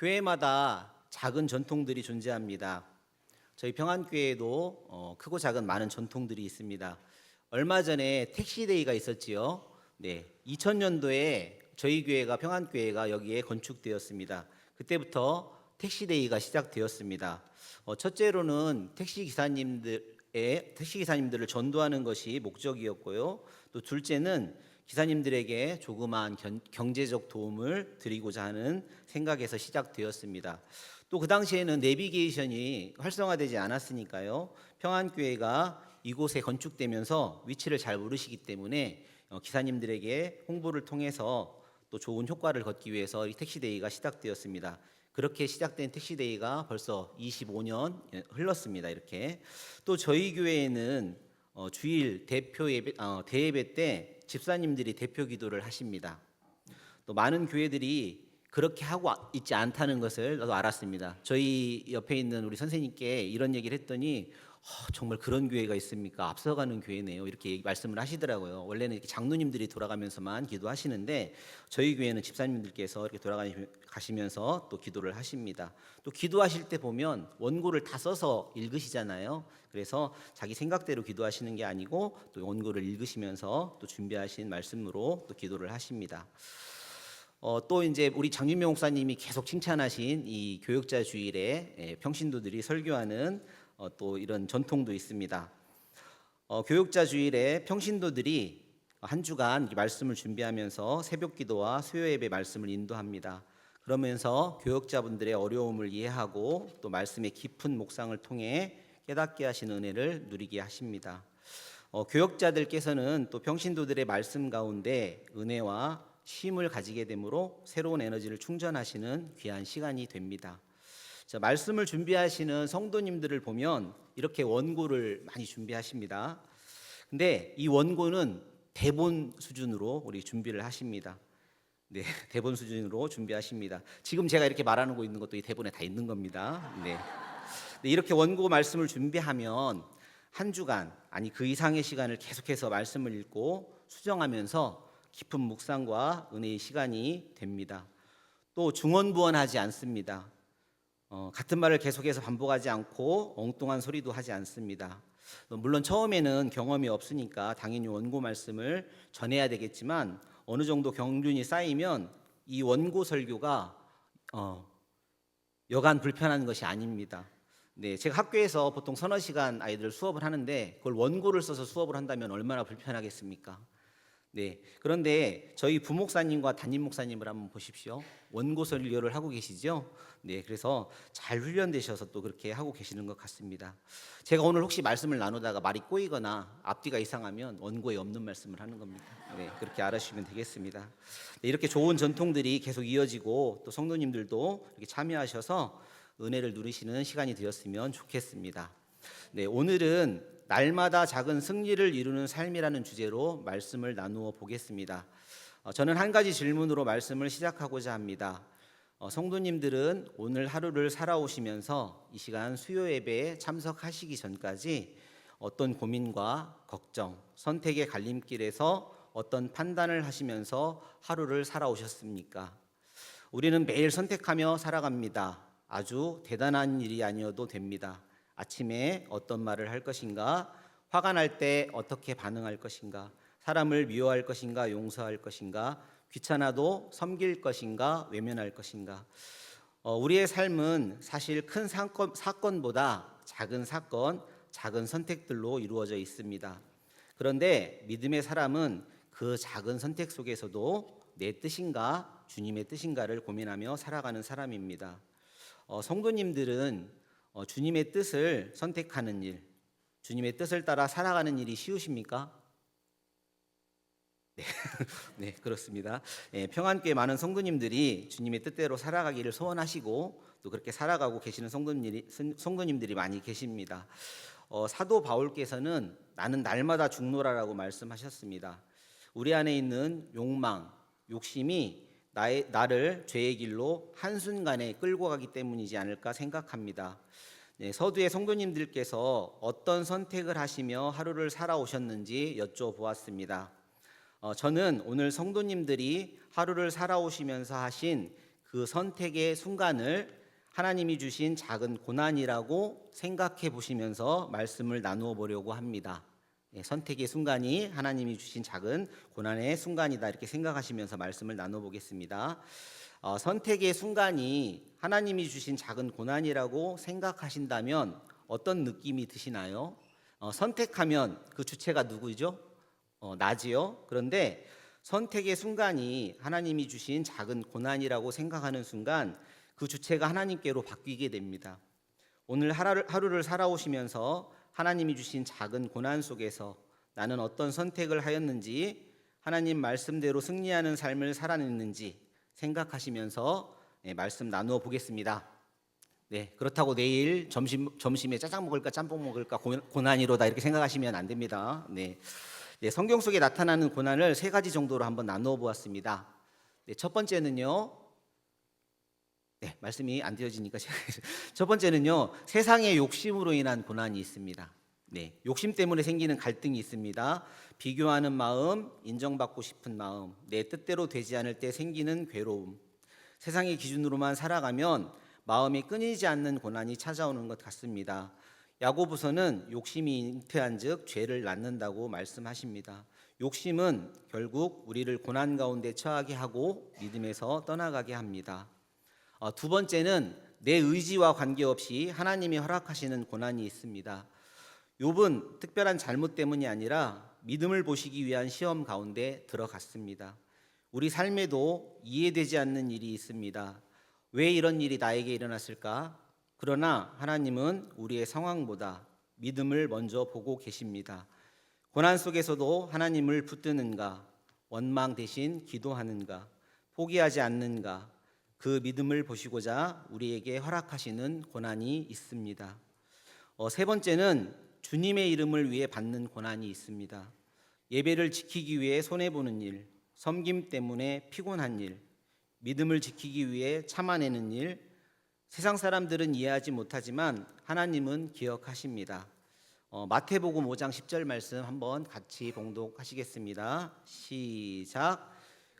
교회마다 작은 전통들이 존재합니다. 저희 평안교회에도 크고 작은 많은 전통들이 있습니다. 얼마 전에 택시데이가 있었지요. 2000년도에 저희 교회가 평안교회가 여기에 건축되었습니다. 그때부터 택시데이가 시작되었습니다. 첫째로는 택시기사님들을 전도하는 것이 목적이었고요. 또 둘째는 기사님들에게 조그마한 경제적 도움을 드리고자 하는 생각에서 시작되었습니다. 또 그 당시에는 내비게이션이 활성화되지 않았으니까요. 평안교회가 이곳에 건축되면서 위치를 잘 모르시기 때문에 기사님들에게 홍보를 통해서 또 좋은 효과를 걷기 위해서 이 택시데이가 시작되었습니다. 그렇게 시작된 택시데이가 벌써 25년 흘렀습니다. 이렇게 또 저희 교회에는 주일 대예배 때 집사님들이 대표 기도를 하십니다. 또 많은 교회들이 그렇게 하고 있지 않다는 것을 나도 알았습니다. 저희 옆에 있는 우리 선생님께 이런 얘기를 했더니 정말 그런 교회가 있습니까? 앞서가는 교회네요. 이렇게 말씀을 하시더라고요. 원래는 이렇게 장로님들이 돌아가면서만 기도하시는데 저희 교회는 집사님들께서 이렇게 돌아가시면서 또 기도를 하십니다. 또 기도하실 때 보면 원고를 다 써서 읽으시잖아요. 그래서 자기 생각대로 기도하시는 게 아니고 또 원고를 읽으시면서 또 준비하신 말씀으로 또 기도를 하십니다. 또 이제 우리 장윤명 목사님이 계속 칭찬하신 이 교역자 주일에 평신도들이 설교하는 또 이런 전통도 있습니다. 교역자 주일에 평신도들이 한 주간 말씀을 준비하면서 새벽 기도와 수요 예배 말씀을 인도합니다. 그러면서 교역자분들의 어려움을 이해하고 또 말씀의 깊은 묵상을 통해 깨닫게 하시는 은혜를 누리게 하십니다. 교역자들께서는 또 평신도들의 말씀 가운데 은혜와 쉼을 가지게 되므로 새로운 에너지를 충전하시는 귀한 시간이 됩니다. 말씀을 준비하시는 성도님들을 보면 이렇게 원고를 많이 준비하십니다. 근데 이 원고는 대본 수준으로 우리 준비를 하십니다. 네, 대본 수준으로 준비하십니다. 지금 제가 이렇게 말하는 거 있는 것도 이 대본에 다 있는 겁니다. 네. 이렇게 원고 말씀을 준비하면 한 주간 아니 그 이상의 시간을 계속해서 말씀을 읽고 수정하면서 깊은 묵상과 은혜의 시간이 됩니다. 또 중언부언하지 않습니다. 같은 말을 계속해서 반복하지 않고 엉뚱한 소리도 하지 않습니다. 물론 처음에는 경험이 없으니까 당연히 원고 말씀을 전해야 되겠지만 어느 정도 경륜이 쌓이면 이 원고 설교가 여간 불편한 것이 아닙니다. 네, 제가 학교에서 보통 서너 시간 아이들 수업을 하는데 그걸 원고를 써서 수업을 한다면 얼마나 불편하겠습니까? 네, 그런데 저희 부목사님과 담임 목사님을 한번 보십시오. 원고 설교를 하고 계시죠? 네, 그래서 잘 훈련되셔서 또 그렇게 하고 계시는 것 같습니다. 제가 오늘 혹시 말씀을 나누다가 말이 꼬이거나 앞뒤가 이상하면 원고에 없는 말씀을 하는 겁니다. 네, 그렇게 알아주시면 되겠습니다. 네, 이렇게 좋은 전통들이 계속 이어지고 또 성도님들도 이렇게 참여하셔서 은혜를 누리시는 시간이 되었으면 좋겠습니다. 네, 오늘은 날마다 작은 승리를 이루는 삶이라는 주제로 말씀을 나누어 보겠습니다. 저는 한 가지 질문으로 말씀을 시작하고자 합니다. 성도님들은 오늘 하루를 살아오시면서 이 시간 수요 예배에 참석하시기 전까지 어떤 고민과 걱정, 선택의 갈림길에서 어떤 판단을 하시면서 하루를 살아오셨습니까? 우리는 매일 선택하며 살아갑니다. 아주 대단한 일이 아니어도 됩니다. 아침에 어떤 말을 할 것인가, 화가 날 때 어떻게 반응할 것인가, 사람을 미워할 것인가, 용서할 것인가, 귀찮아도 섬길 것인가, 외면할 것인가. 우리의 삶은 사실 큰 사건보다 작은 사건, 작은 선택들로 이루어져 있습니다. 그런데 믿음의 사람은 그 작은 선택 속에서도 내 뜻인가, 주님의 뜻인가를 고민하며 살아가는 사람입니다. 성도님들은 주님의 뜻을 선택하는 일, 주님의 뜻을 따라 살아가는 일이 쉬우십니까? 네, 네, 그렇습니다. 평안교회 많은 성도님들이 주님의 뜻대로 살아가기를 소원하시고 또 그렇게 살아가고 계시는 성도님들이 많이 계십니다. 사도 바울께서는 나는 날마다 죽노라라고 말씀하셨습니다. 우리 안에 있는 욕망, 욕심이 나를 죄의 길로 한순간에 끌고 가기 때문이지 않을까 생각합니다. 네, 서두의 성도님들께서 어떤 선택을 하시며 하루를 살아오셨는지 여쭤보았습니다. 저는 오늘 성도님들이 하루를 살아오시면서 하신 그 선택의 순간을 하나님이 주신 작은 고난이라고 생각해 보시면서 말씀을 나누어 보려고 합니다. 선택의 순간이 하나님이 주신 작은 고난의 순간이다, 이렇게 생각하시면서 말씀을 나눠 보겠습니다. 선택의 순간이 하나님이 주신 작은 고난이라고 생각하신다면 어떤 느낌이 드시나요? 선택하면 그 주체가 누구죠? 나지요. 그런데 선택의 순간이 하나님이 주신 작은 고난이라고 생각하는 순간 그 주체가 하나님께로 바뀌게 됩니다. 오늘 하루를 살아오시면서 하나님이 주신 작은 고난 속에서 나는 어떤 선택을 하였는지, 하나님 말씀대로 승리하는 삶을 살아냈는지 생각하시면서 말씀 나누어 보겠습니다. 네, 그렇다고 내일 점심에 짜장 먹을까 짬뽕 먹을까 고난이로다 이렇게 생각하시면 안 됩니다. 네, 성경 속에 나타나는 고난을 세 가지 정도로 한번 나누어 보았습니다. 네, 첫 번째는요. 말씀이 안 되어지니까 첫 번째는요, 세상의 욕심으로 인한 고난이 있습니다. 욕심 때문에 생기는 갈등이 있습니다. 비교하는 마음, 인정받고 싶은 마음, 내 뜻대로 되지 않을 때 생기는 괴로움. 세상의 기준으로만 살아가면 마음이 끊이지 않는 고난이 찾아오는 것 같습니다. 야고보서는 욕심이 잉태한즉 죄를 낳는다고 말씀하십니다. 욕심은 결국 우리를 고난 가운데 처하게 하고 믿음에서 떠나가게 합니다. 두 번째는 내 의지와 관계없이 하나님이 허락하시는 고난이 있습니다. 욥은 특별한 잘못 때문이 아니라 믿음을 보시기 위한 시험 가운데 들어갔습니다. 우리 삶에도 이해되지 않는 일이 있습니다. 왜 이런 일이 나에게 일어났을까? 그러나 하나님은 우리의 상황보다 믿음을 먼저 보고 계십니다. 고난 속에서도 하나님을 붙드는가, 원망 대신 기도하는가, 포기하지 않는가, 그 믿음을 보시고자 우리에게 허락하시는 고난이 있습니다. 세 번째는 주님의 이름을 위해 받는 고난이 있습니다. 예배를 지키기 위해 손해보는 일, 섬김 때문에 피곤한 일, 믿음을 지키기 위해 참아내는 일, 세상 사람들은 이해하지 못하지만 하나님은 기억하십니다. 마태복음 5장 10절 말씀 한번 같이 봉독하시겠습니다. 시작.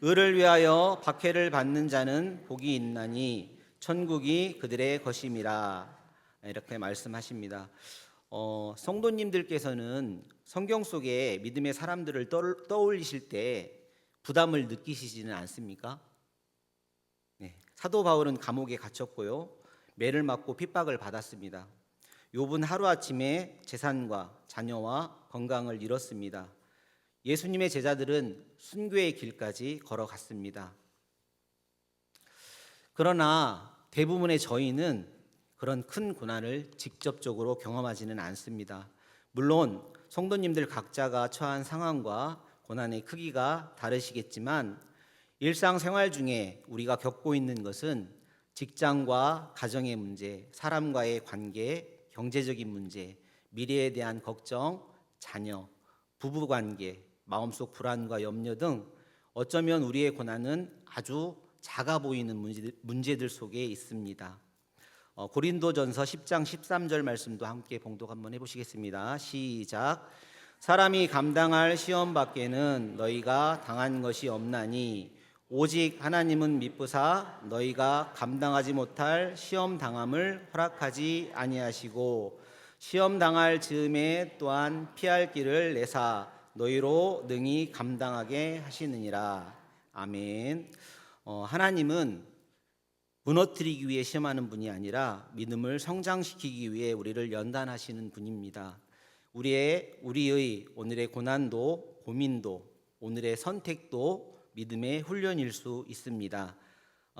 의를 위하여 박해를 받는 자는 복이 있나니 천국이 그들의 것임이라, 이렇게 말씀하십니다. 성도님들께서는 성경 속에 믿음의 사람들을 떠올리실 때 부담을 느끼시지는 않습니까? 사도 바울은 감옥에 갇혔고요, 매를 맞고 핍박을 받았습니다. 욥은 하루아침에 재산과 자녀와 건강을 잃었습니다. 예수님의 제자들은 순교의 길까지 걸어갔습니다. 그러나 대부분의 저희는 그런 큰 고난을 직접적으로 경험하지는 않습니다. 물론 성도님들 각자가 처한 상황과 고난의 크기가 다르시겠지만 일상생활 중에 우리가 겪고 있는 것은 직장과 가정의 문제, 사람과의 관계, 경제적인 문제, 미래에 대한 걱정, 자녀, 부부관계, 마음속 불안과 염려 등 어쩌면 우리의 고난은 아주 작아 보이는 문제들 속에 있습니다. 고린도전서 10장 13절 말씀도 함께 봉독 한번 해보시겠습니다. 시작. 사람이 감당할 시험 밖에는 너희가 당한 것이 없나니 오직 하나님은 미쁘사 너희가 감당하지 못할 시험 당함을 허락하지 아니하시고 시험 당할 즈음에 또한 피할 길을 내사 너희로 능히 감당하게 하시느니라. 아멘. 하나님은 무너뜨리기 위해 시험하는 분이 아니라 믿음을 성장시키기 위해 우리를 연단하시는 분입니다. 우리의 오늘의 고난도, 고민도, 오늘의 선택도 믿음의 훈련일 수 있습니다.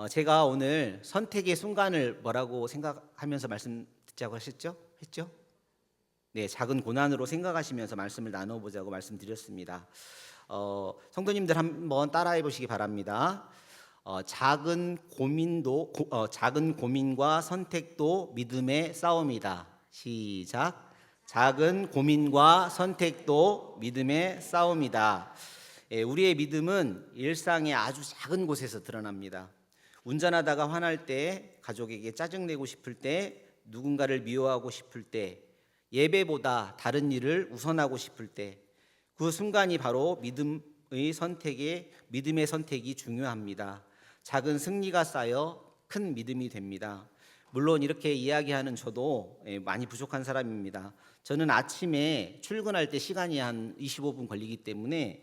제가 오늘 선택의 순간을 뭐라고 생각하면서 말씀 듣자고 했죠? 네, 작은 고난으로 생각하시면서 말씀을 나눠보자고 말씀드렸습니다. 성도님들 한번 따라해 보시기 바랍니다. 작은 고민과 선택도 믿음의 싸움이다. 시작. 작은 고민과 선택도 믿음의 싸움이다. 우리의 믿음은 일상의 아주 작은 곳에서 드러납니다. 운전하다가 화날 때, 가족에게 짜증내고 싶을 때, 누군가를 미워하고 싶을 때, 예배보다 다른 일을 우선하고 싶을 때, 그 순간이 바로 믿음의 선택이 중요합니다. 작은 승리가 쌓여 큰 믿음이 됩니다. 물론 이렇게 이야기하는 저도 많이 부족한 사람입니다. 저는 아침에 출근할 때 시간이 한 25분 걸리기 때문에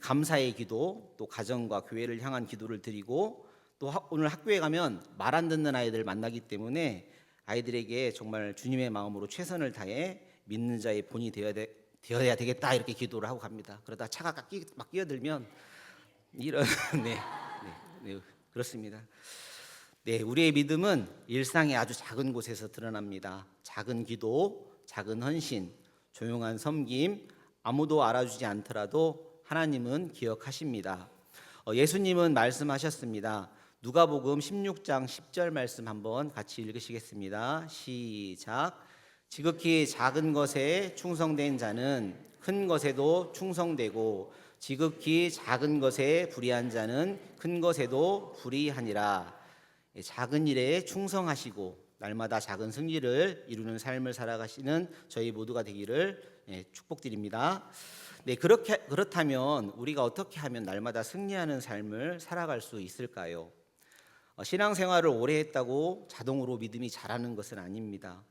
감사의 기도, 또 가정과 교회를 향한 기도를 드리고, 또 오늘 학교에 가면 말 안 듣는 아이들 만나기 때문에 아이들에게 정말 주님의 마음으로 최선을 다해 믿는 자의 본이 되어야 되겠다, 이렇게 기도를 하고 갑니다. 그러다 차가 막 끼어들면 이런 네, 그렇습니다. 네, 우리의 믿음은 일상의 아주 작은 곳에서 드러납니다. 작은 기도, 작은 헌신, 조용한 섬김, 아무도 알아주지 않더라도 하나님은 기억하십니다. 예수님은 말씀하셨습니다. 누가복음 16장 10절 말씀 한번 같이 읽으시겠습니다. 시작. 지극히 작은 것에 충성된 자는 큰 것에도 충성되고, 지극히 작은 것에 불의한 자는 큰 것에도 불의하니라. 작은 일에 충성하시고 날마다 작은 승리를 이루는 삶을 살아가시는 저희 모두가 되기를 축복드립니다. 네, 그렇다면 우리가 어떻게 하면 날마다 승리하는 삶을 살아갈 수 있을까요? 신앙생활을 오래 했다고 자동으로 믿음이 자라는 것은 아닙니다.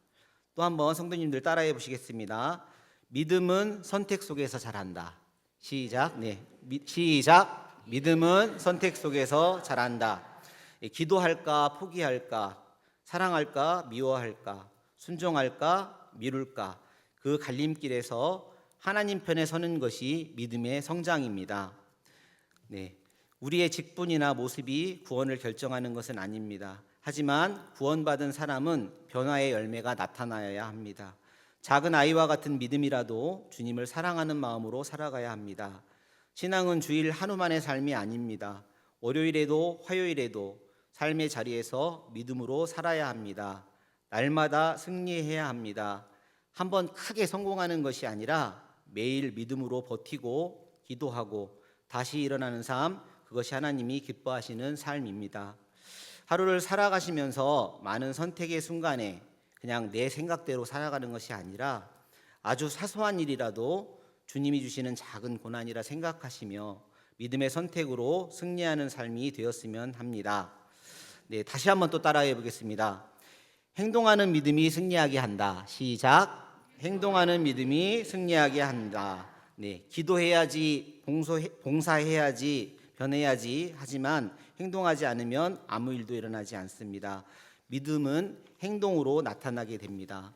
또 한번 성도님들 따라해 보시겠습니다. 믿음은 선택 속에서 자란다. 시작. 시작. 믿음은 선택 속에서 자란다. 기도할까 포기할까, 사랑할까 미워할까, 순종할까 미룰까, 그 갈림길에서 하나님 편에 서는 것이 믿음의 성장입니다. 네, 우리의 직분이나 모습이 구원을 결정하는 것은 아닙니다. 하지만 구원받은 사람은 변화의 열매가 나타나야 합니다. 작은 아이와 같은 믿음이라도 주님을 사랑하는 마음으로 살아가야 합니다. 신앙은 주일 하루만의 삶이 아닙니다. 월요일에도 화요일에도 삶의 자리에서 믿음으로 살아야 합니다. 날마다 승리해야 합니다. 한번 크게 성공하는 것이 아니라 매일 믿음으로 버티고 기도하고 다시 일어나는 삶, 그것이 하나님이 기뻐하시는 삶입니다. 하루를 살아가시면서 많은 선택의 순간에 그냥 내 생각대로 살아가는 것이 아니라 아주 사소한 일이라도 주님이 주시는 작은 고난이라 생각하시며 믿음의 선택으로 승리하는 삶이 되었으면 합니다. 네, 다시 한번 또 따라해 보겠습니다. 행동하는 믿음이 승리하게 한다. 시작. 행동하는 믿음이 승리하게 한다. 네, 기도해야지, 봉사해야지, 변해야지 하지만 행동하지 않으면 아무 일도 일어나지 않습니다. 믿음은 행동으로 나타나게 됩니다.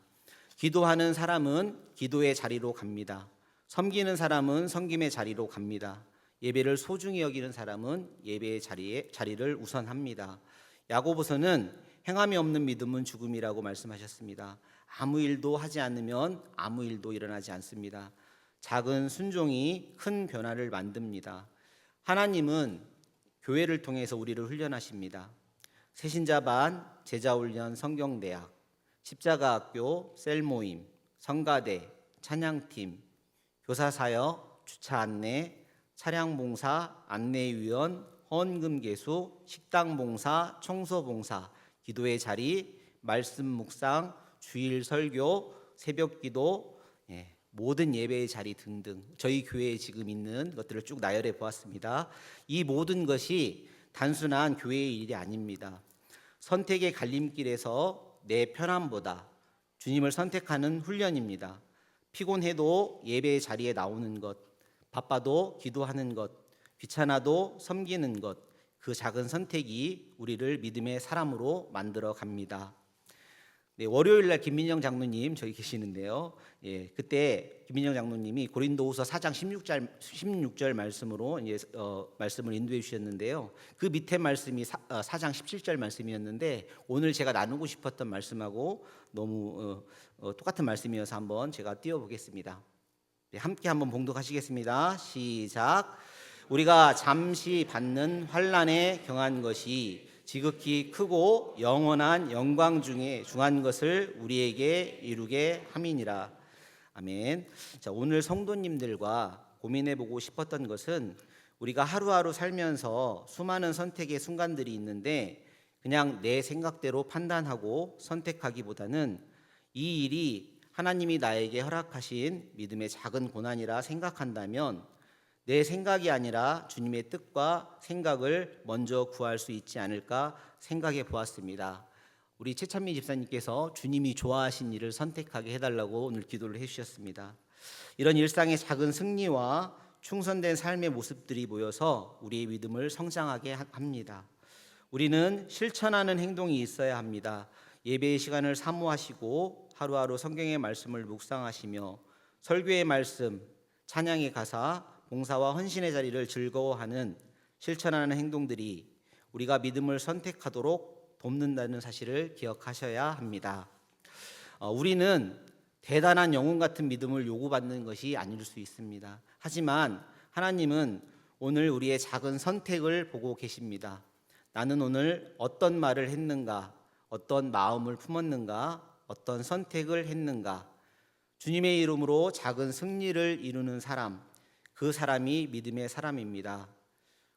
기도하는 사람은 기도의 자리로 갑니다. 섬기는 사람은 섬김의 자리로 갑니다. 예배를 소중히 여기는 사람은 예배의 자리를 우선합니다. 야고보서는 행함이 없는 믿음은 죽음이라고 말씀하셨습니다. 아무 일도 하지 않으면 아무 일도 일어나지 않습니다. 작은 순종이 큰 변화를 만듭니다. 하나님은 교회를 통해서 우리를 훈련하십니다. 새신자반, 제자훈련 성경대학, 십자가학교, 셀모임, 성가대, 찬양팀, 교사사역, 주차안내, 차량봉사, 안내위원, 헌금개수, 식당봉사, 청소봉사, 기도의 자리, 말씀 묵상, 주일 설교, 새벽기도, 모든 예배의 자리 등등 저희 교회에 지금 있는 것들을 쭉 나열해 보았습니다. 이 모든 것이 단순한 교회의 일이 아닙니다. 선택의 갈림길에서 내 편함보다 주님을 선택하는 훈련입니다. 피곤해도 예배의 자리에 나오는 것, 바빠도 기도하는 것, 귀찮아도 섬기는 것, 그 작은 선택이 우리를 믿음의 사람으로 만들어 갑니다. 네, 월요일 날 김민영 장로님 저기 계시는데요. 그때 김민영 장로님이 고린도후서 4장 16절 말씀으로 말씀을 인도해 주셨는데요. 그 밑에 말씀이 4장 17절 말씀이었는데 오늘 제가 나누고 싶었던 말씀하고 너무 똑같은 말씀이어서 한번 제가 띄워 보겠습니다. 네, 함께 한번 봉독하시겠습니다. 시작. 우리가 잠시 받는 환난에 경한 것이 지극히 크고 영원한 영광 중에 중한 것을 우리에게 이루게 함이니라. 아멘. 자, 오늘 성도님들과 고민해보고 싶었던 것은 우리가 하루하루 살면서 수많은 선택의 순간들이 있는데 그냥 내 생각대로 판단하고 선택하기보다는 이 일이 하나님이 나에게 허락하신 믿음의 작은 고난이라 생각한다면 내 생각이 아니라 주님의 뜻과 생각을 먼저 구할 수 있지 않을까 생각해 보았습니다. 우리 최찬미 집사님께서 주님이 좋아하신 일을 선택하게 해달라고 오늘 기도를 해주셨습니다. 이런 일상의 작은 승리와 충성된 삶의 모습들이 모여서 우리의 믿음을 성장하게 합니다. 우리는 실천하는 행동이 있어야 합니다. 예배의 시간을 사모하시고 하루하루 성경의 말씀을 묵상하시며 설교의 말씀, 찬양의 가사, 봉사와 헌신의 자리를 즐거워하는 실천하는 행동들이 우리가 믿음을 선택하도록 돕는다는 사실을 기억하셔야 합니다. 우리는 대단한 영웅 같은 믿음을 요구받는 것이 아닐 수 있습니다. 하지만 하나님은 오늘 우리의 작은 선택을 보고 계십니다. 나는 오늘 어떤 말을 했는가, 어떤 마음을 품었는가, 어떤 선택을 했는가. 주님의 이름으로 작은 승리를 이루는 사람, 그 사람이 믿음의 사람입니다.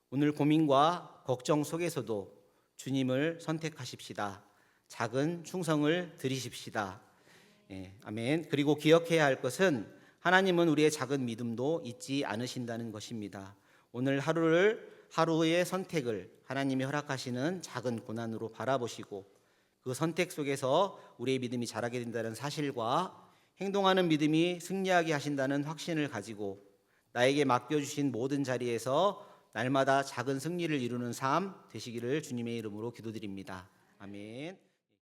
오늘 고민과 걱정 속에서도 주님을 선택하십시다. 작은 충성을 드리십시다. 아멘. 그리고 기억해야 할 것은 하나님은 우리의 작은 믿음도 잊지 않으신다는 것입니다. 오늘 하루의 선택을 하나님이 허락하시는 작은 고난으로 바라보시고 그 선택 속에서 우리의 믿음이 자라게 된다는 사실과 행동하는 믿음이 승리하게 하신다는 확신을 가지고 나에게 맡겨주신 모든 자리에서 날마다 작은 승리를 이루는 삶 되시기를 주님의 이름으로 기도드립니다. 아멘.